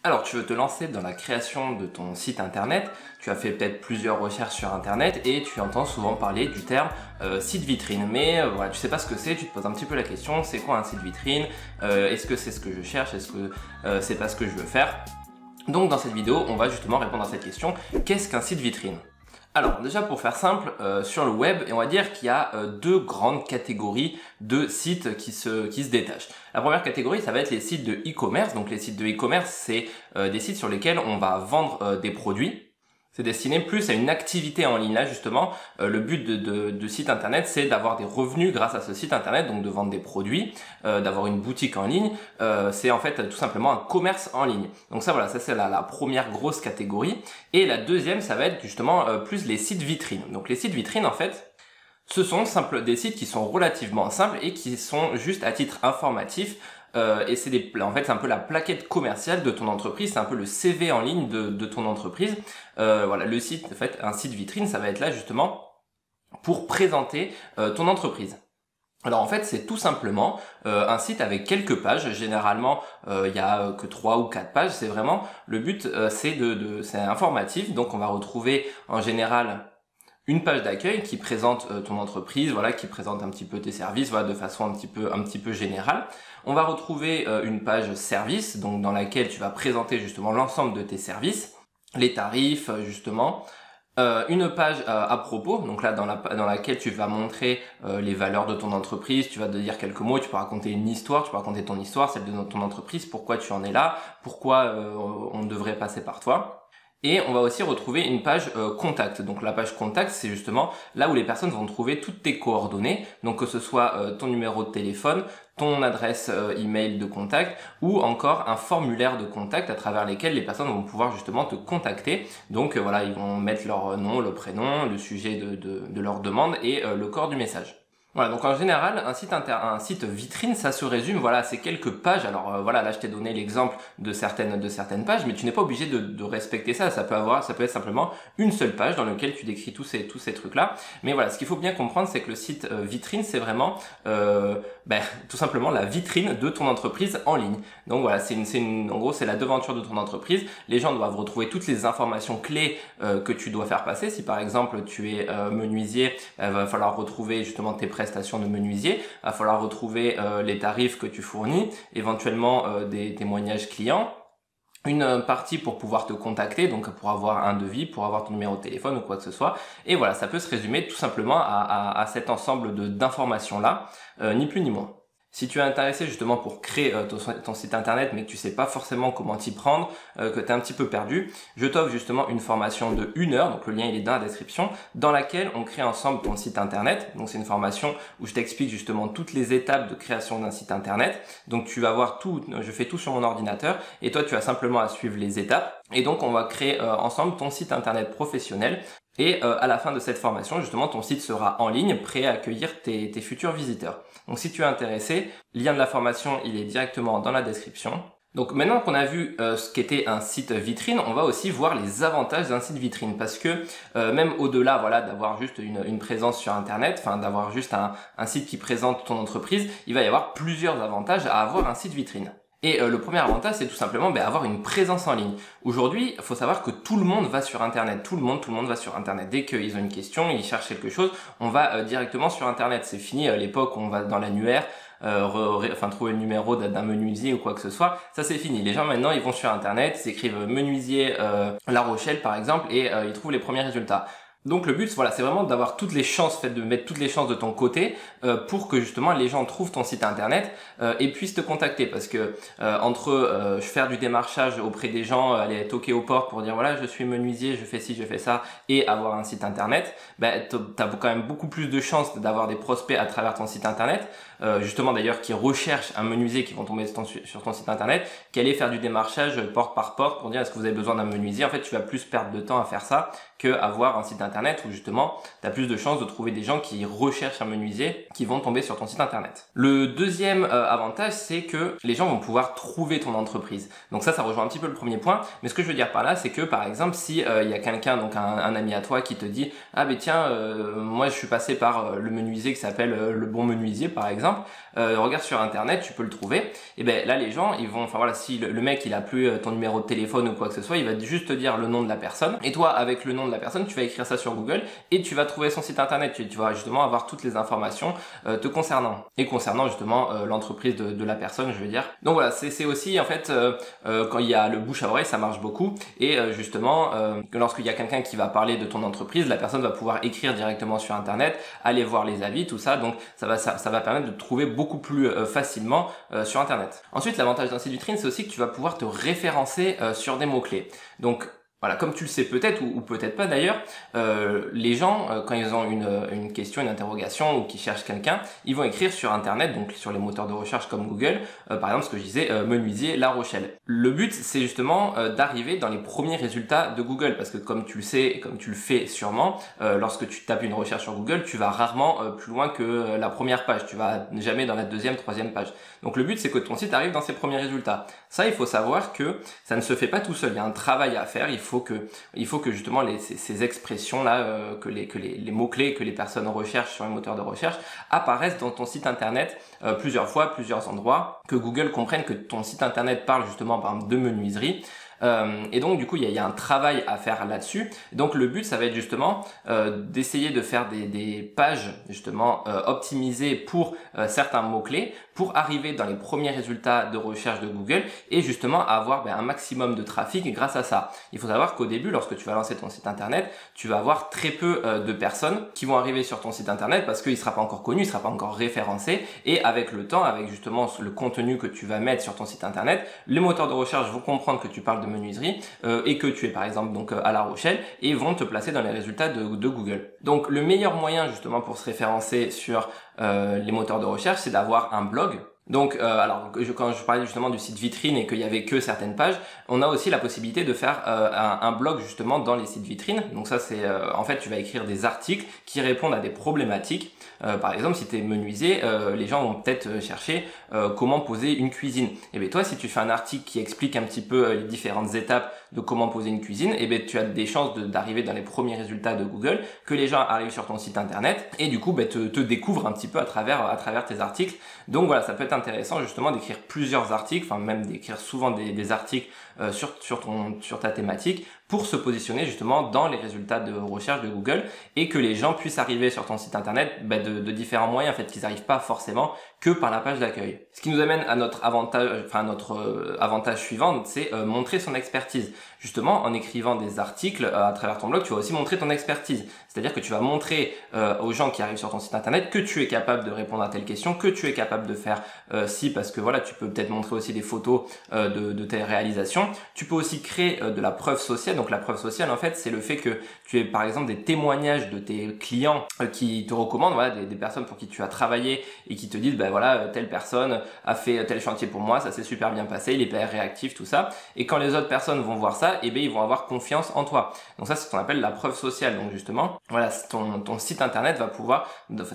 Alors, tu veux te lancer dans la création de ton site internet, tu as fait peut-être plusieurs recherches sur internet et tu entends souvent parler du terme site vitrine. Mais voilà, tu sais pas ce que c'est, tu te poses un petit peu la question, c'est quoi un site vitrine? Est-ce que c'est ce que je cherche? Est-ce que c'est pas ce que je veux faire? Donc dans cette vidéo, on va justement répondre à cette question, qu'est-ce qu'un site vitrine? Alors déjà pour faire simple, sur le web, on va dire qu'il y a deux grandes catégories de sites qui se détachent. La première catégorie, ça va être les sites de e-commerce. Donc les sites de e-commerce, c'est des sites sur lesquels on va vendre des produits. C'est destiné plus à une activité en ligne. Là justement, le but de site internet, c'est d'avoir des revenus grâce à ce site internet, donc de vendre des produits, d'avoir une boutique en ligne. C'est en fait tout simplement un commerce en ligne. Donc ça voilà, ça c'est la première grosse catégorie. Et la deuxième, ça va être justement plus les sites vitrines. Donc les sites vitrines en fait, ce sont des sites qui sont relativement simples et qui sont juste à titre informatif. Et c'est en fait c'est un peu la plaquette commerciale de ton entreprise, c'est un peu le CV en ligne de ton entreprise. Voilà, le site, en fait, un site vitrine, ça va être là justement pour présenter ton entreprise. Alors en fait c'est tout simplement un site avec quelques pages. Généralement il y a que 3 ou 4 pages. C'est vraiment le but, c'est informatif. Donc on va retrouver en général une page d'accueil qui présente ton entreprise, voilà, qui présente un petit peu tes services, voilà, de façon un petit peu générale. On va retrouver une page service, donc dans laquelle tu vas présenter justement l'ensemble de tes services, les tarifs justement. Une page à propos, donc là dans laquelle tu vas montrer les valeurs de ton entreprise, tu vas te dire quelques mots, tu peux raconter une histoire, tu peux raconter ton histoire, celle de ton entreprise, pourquoi tu en es là, pourquoi on devrait passer par toi. Et on va aussi retrouver une page contact. Donc la page contact, c'est justement là où les personnes vont trouver toutes tes coordonnées, donc que ce soit ton numéro de téléphone, ton adresse email de contact ou encore un formulaire de contact à travers lesquels les personnes vont pouvoir justement te contacter. Donc voilà, ils vont mettre leur nom, le prénom, le sujet de leur demande et le corps du message. Voilà, donc en général, un site vitrine, ça se résume, voilà, à ces quelques pages. Alors voilà, là je t'ai donné l'exemple de certaines pages, mais tu n'es pas obligé de respecter ça. Ça peut être simplement une seule page dans laquelle tu décris tous ces trucs-là. Mais voilà, ce qu'il faut bien comprendre, c'est que le site vitrine, c'est vraiment tout simplement la vitrine de ton entreprise en ligne. Donc voilà, en gros, c'est la devanture de ton entreprise. Les gens doivent retrouver toutes les informations clés que tu dois faire passer. Si par exemple tu es menuisier, il va falloir retrouver justement tes prestations de menuisier, il va falloir retrouver les tarifs que tu fournis, éventuellement des témoignages clients, une partie pour pouvoir te contacter, donc pour avoir un devis, pour avoir ton numéro de téléphone ou quoi que ce soit. Et voilà, ça peut se résumer tout simplement à cet ensemble d'informations là, ni plus ni moins. Si tu es intéressé justement pour créer ton site internet mais que tu sais pas forcément comment t'y prendre, que tu es un petit peu perdu, je t'offre justement une formation de 1 heure, donc le lien il est dans la description, dans laquelle on crée ensemble ton site internet. Donc c'est une formation où je t'explique justement toutes les étapes de création d'un site internet. Donc tu vas voir tout, je fais tout sur mon ordinateur et toi tu as simplement à suivre les étapes. Et donc on va créer ensemble ton site internet professionnel. Et à la fin de cette formation, justement, ton site sera en ligne, prêt à accueillir tes futurs visiteurs. Donc si tu es intéressé, lien de la formation, il est directement dans la description. Donc maintenant qu'on a vu ce qu'était un site vitrine, on va aussi voir les avantages d'un site vitrine. Parce que même au-delà voilà, d'avoir juste une présence sur internet, enfin d'avoir juste un site qui présente ton entreprise, il va y avoir plusieurs avantages à avoir un site vitrine. Et le premier avantage, c'est tout simplement avoir une présence en ligne. Aujourd'hui, il faut savoir que tout le monde va sur Internet. Tout le monde va sur Internet. Dès qu'ils ont une question, ils cherchent quelque chose, on va directement sur Internet. C'est fini l'époque où on va dans l'annuaire, trouver le numéro d'un menuisier ou quoi que ce soit. Ça, c'est fini. Les gens maintenant, ils vont sur Internet, ils écrivent menuisier La Rochelle par exemple et ils trouvent les premiers résultats. Donc le but, voilà, c'est vraiment d'avoir toutes les chances, de mettre toutes les chances de ton côté pour que justement les gens trouvent ton site internet et puissent te contacter. Parce que entre faire du démarchage auprès des gens, aller toquer aux portes pour dire voilà je suis menuisier, je fais ci, je fais ça et avoir un site internet, t'as quand même beaucoup plus de chances d'avoir des prospects à travers ton site internet. Justement d'ailleurs qui recherchent un menuisier qui vont tomber sur ton site internet, qui allait faire du démarchage porte par porte pour dire est-ce que vous avez besoin d'un menuisier. En fait tu vas plus perdre de temps à faire ça que avoir un site internet où justement tu as plus de chances de trouver des gens qui recherchent un menuisier qui vont tomber sur ton site internet. Le deuxième avantage, c'est que les gens vont pouvoir trouver ton entreprise. Donc ça rejoint un petit peu le premier point, mais ce que je veux dire par là, c'est que par exemple si il y a quelqu'un, donc un ami à toi qui te dit ah ben tiens moi je suis passé par le menuisier qui s'appelle Le Bon Menuisier par exemple, exemple, regarde sur internet, tu peux le trouver. Et ben là les gens ils vont, enfin voilà, si le mec il a plus ton numéro de téléphone ou quoi que ce soit, il va juste te dire le nom de la personne. Et toi avec le nom de la personne, tu vas écrire ça sur Google et tu vas trouver son site internet. Tu vas justement avoir toutes les informations te concernant et concernant justement l'entreprise de la personne, je veux dire. Donc voilà, c'est aussi en fait quand il y a le bouche à oreille, ça marche beaucoup. Et justement, lorsqu'il y a quelqu'un qui va parler de ton entreprise, la personne va pouvoir écrire directement sur internet, aller voir les avis, tout ça. Donc ça va permettre de trouver beaucoup plus facilement sur internet. Ensuite, l'avantage d'un site vitrine, c'est aussi que tu vas pouvoir te référencer sur des mots-clés. Donc voilà, comme tu le sais peut-être ou peut-être pas d'ailleurs, les gens quand ils ont une question, une interrogation ou qu'ils cherchent quelqu'un, ils vont écrire sur internet, donc sur les moteurs de recherche comme Google, par exemple ce que je disais, menuisier La Rochelle. Le but c'est justement d'arriver dans les premiers résultats de Google, parce que comme tu le sais et comme tu le fais sûrement, lorsque tu tapes une recherche sur Google, tu vas rarement plus loin que la première page, tu vas jamais dans la deuxième, troisième page. Donc le but c'est que ton site arrive dans ses premiers résultats. Ça, il faut savoir que ça ne se fait pas tout seul, il y a un travail à faire, il faut que justement ces expressions là, que les mots-clés que les personnes recherchent sur les moteurs de recherche apparaissent dans ton site internet plusieurs fois, plusieurs endroits, que Google comprenne que ton site internet parle justement par exemple de menuiserie. Et donc du coup il y a un travail à faire là-dessus. Donc le but ça va être justement d'essayer de faire des pages justement optimisées pour certains mots-clés, pour arriver dans les premiers résultats de recherche de Google et justement avoir un maximum de trafic grâce à ça. Il faut savoir qu'au début, lorsque tu vas lancer ton site internet, tu vas avoir très peu de personnes qui vont arriver sur ton site internet parce qu'il ne sera pas encore connu, il ne sera pas encore référencé, et avec le temps, avec justement le contenu que tu vas mettre sur ton site internet, les moteurs de recherche vont comprendre que tu parles de menuiserie et que tu es par exemple donc à La Rochelle et vont te placer dans les résultats de Google. Donc le meilleur moyen justement pour se référencer sur les moteurs de recherche, c'est d'avoir un blog. Donc, alors quand je parlais justement du site vitrine et qu'il y avait que certaines pages, on a aussi la possibilité de faire un blog justement dans les sites vitrines. Donc ça, c'est en fait, tu vas écrire des articles qui répondent à des problématiques. Par exemple, si tu es menuisier, les gens vont peut-être chercher comment poser une cuisine. Et bien toi, si tu fais un article qui explique un petit peu les différentes étapes de comment poser une cuisine, et bien tu as des chances d'arriver dans les premiers résultats de Google, que les gens arrivent sur ton site internet et du coup te découvrent un petit peu à travers tes articles. Donc voilà, ça peut être intéressant justement d'écrire plusieurs articles, enfin même d'écrire souvent des articles sur ta thématique pour se positionner justement dans les résultats de recherche de Google et que les gens puissent arriver sur ton site internet de différents moyens, en fait, qu'ils n'arrivent pas forcément que par la page d'accueil. Ce qui nous amène à notre avantage suivant, c'est montrer son expertise. Justement, en écrivant des articles à travers ton blog, tu vas aussi montrer ton expertise. C'est-à-dire que tu vas montrer aux gens qui arrivent sur ton site internet que tu es capable de répondre à telle question, que tu es capable de faire parce que voilà, tu peux peut-être montrer aussi des photos de tes réalisations. Tu peux aussi créer de la preuve sociale. Donc la preuve sociale, en fait, c'est le fait que tu aies par exemple des témoignages de tes clients qui te recommandent, voilà, des personnes pour qui tu as travaillé et qui te disent, voilà, telle personne a fait tel chantier pour moi, ça s'est super bien passé, il est hyper réactif, tout ça. Et quand les autres personnes vont voir ça, ils vont avoir confiance en toi. Donc ça, c'est ce qu'on appelle la preuve sociale. Donc justement, voilà, ton site internet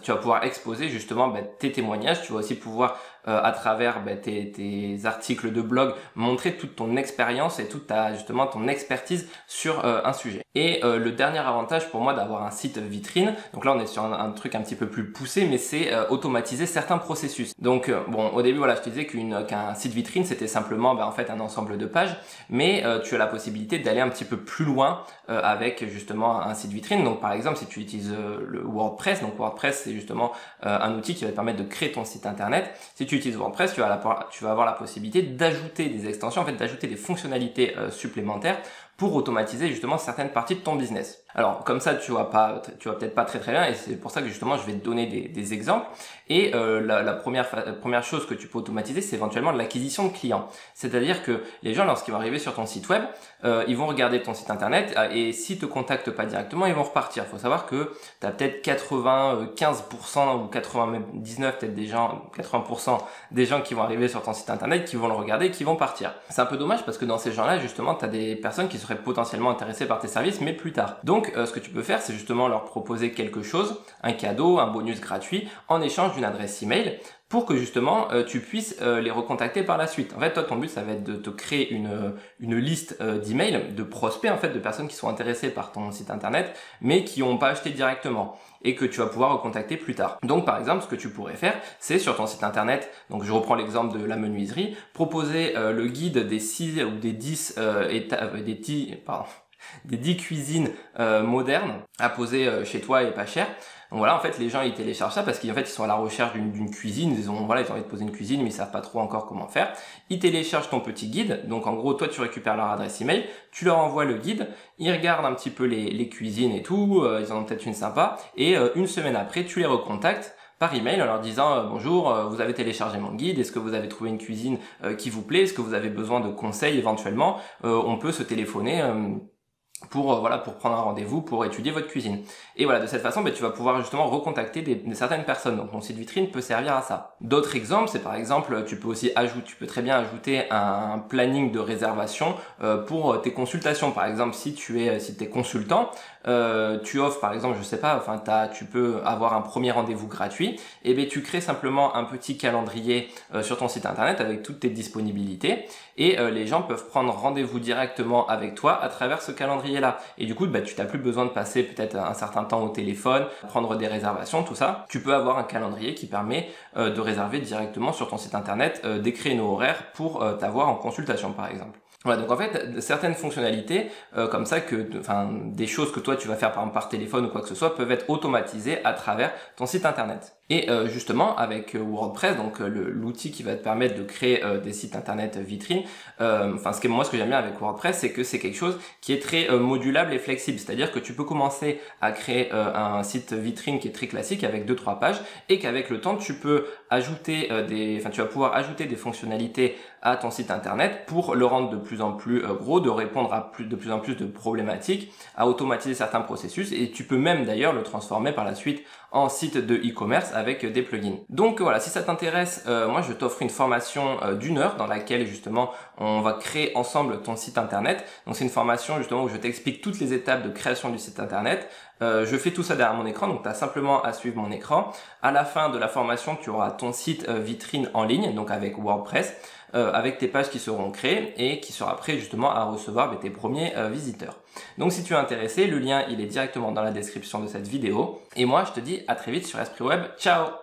tu vas pouvoir exposer justement tes témoignages. Tu vas aussi pouvoir à travers tes articles de blog montrer toute ton expérience et toute justement ton expertise sur un sujet. Et le dernier avantage pour moi d'avoir un site vitrine, donc là on est sur un truc un petit peu plus poussé, mais c'est automatiser certains processus. Donc bon, au début voilà, je te disais qu'un site vitrine c'était simplement en fait un ensemble de pages, mais tu as la possibilité d'aller un petit peu plus loin avec justement un site vitrine. Donc par exemple si tu utilises le WordPress, donc WordPress c'est justement un outil qui va te permettre de créer ton site internet. Si tu utilises WordPress, tu vas avoir la possibilité d'ajouter des extensions, en fait d'ajouter des fonctionnalités supplémentaires pour automatiser justement certaines parties de ton business. Alors comme ça tu vas peut-être pas très bien, et c'est pour ça que justement je vais te donner des exemples. Et la première chose que tu peux automatiser, c'est éventuellement l'acquisition de clients. C'est-à-dire que les gens, lorsqu'ils vont arriver sur ton site web, ils vont regarder ton site internet et s'ils te contactent pas directement, ils vont repartir. Il faut savoir que tu as peut-être 95% ou 99 peut-être des gens, 80% des gens qui vont arriver sur ton site internet, qui vont le regarder et qui vont partir. C'est un peu dommage parce que dans ces gens-là, justement, tu as des personnes qui seraient potentiellement intéressées par tes services, mais plus tard. Donc ce que tu peux faire, c'est justement leur proposer quelque chose, un cadeau, un bonus gratuit, en échange d'une adresse email pour que justement tu puisses les recontacter par la suite. En fait, toi, ton but, ça va être de te créer une liste d'emails, de prospects, en fait, de personnes qui sont intéressées par ton site internet, mais qui n'ont pas acheté directement et que tu vas pouvoir recontacter plus tard. Donc, par exemple, ce que tu pourrais faire, c'est sur ton site internet, donc je reprends l'exemple de la menuiserie, proposer le guide des 6 ou des 10 des 10 cuisines modernes à poser chez toi et pas cher. Donc voilà, en fait, les gens, ils téléchargent ça parce qu'en fait, ils sont à la recherche d'une cuisine. Ils ont envie de poser une cuisine, mais ils savent pas trop encore comment faire. Ils téléchargent ton petit guide. Donc, en gros, toi, tu récupères leur adresse email, tu leur envoies le guide, ils regardent un petit peu les cuisines et tout, ils en ont peut-être une sympa, et une semaine après, tu les recontactes par email en leur disant bonjour, vous avez téléchargé mon guide, est-ce que vous avez trouvé une cuisine qui vous plaît, est-ce que vous avez besoin de conseils éventuellement, on peut se téléphoner pour prendre un rendez-vous pour étudier votre cuisine. Et voilà, de cette façon, tu vas pouvoir justement recontacter certaines personnes. Donc ton site vitrine peut servir à ça. D'autres exemples, c'est par exemple, tu peux très bien ajouter un planning de réservation pour tes consultations. Par exemple, si t'es consultant, tu offres par exemple, tu peux avoir un premier rendez-vous gratuit. Et bien tu crées simplement un petit calendrier sur ton site internet avec toutes tes disponibilités et les gens peuvent prendre rendez-vous directement avec toi à travers ce calendrier là. Et du coup, tu n'as plus besoin de passer peut-être un certain temps au téléphone, prendre des réservations, tout ça. Tu peux avoir un calendrier qui permet de réserver directement sur ton site internet des créneaux horaires pour t'avoir en consultation par exemple. Voilà, donc en fait, certaines fonctionnalités comme ça, des choses que toi tu vas faire par exemple par téléphone ou quoi que ce soit, peuvent être automatisées à travers ton site internet. Et justement, avec WordPress, donc l'outil qui va te permettre de créer des sites internet vitrines, ce que j'aime bien avec WordPress, c'est que c'est quelque chose qui est très modulable et flexible. C'est-à-dire que tu peux commencer à créer un site vitrine qui est très classique avec 2-3 pages et qu'avec le temps, tu peux ajouter tu vas pouvoir ajouter des fonctionnalités à ton site internet pour le rendre de plus en plus gros, de répondre à de plus en plus de problématiques, à automatiser certains processus et tu peux même d'ailleurs le transformer par la suite en site de e-commerce avec des plugins. Donc voilà, si ça t'intéresse, moi je t'offre une formation d'1 heure dans laquelle justement on va créer ensemble ton site internet. Donc c'est une formation justement où je t'explique toutes les étapes de création du site internet. Je fais tout ça derrière mon écran, donc tu as simplement à suivre mon écran. À la fin de la formation, tu auras ton site vitrine en ligne, donc avec WordPress, avec tes pages qui seront créées et qui sera prêt justement à recevoir tes premiers visiteurs. Donc si tu es intéressé, le lien il est directement dans la description de cette vidéo. Et moi je te dis à très vite sur Esprit Web. Ciao!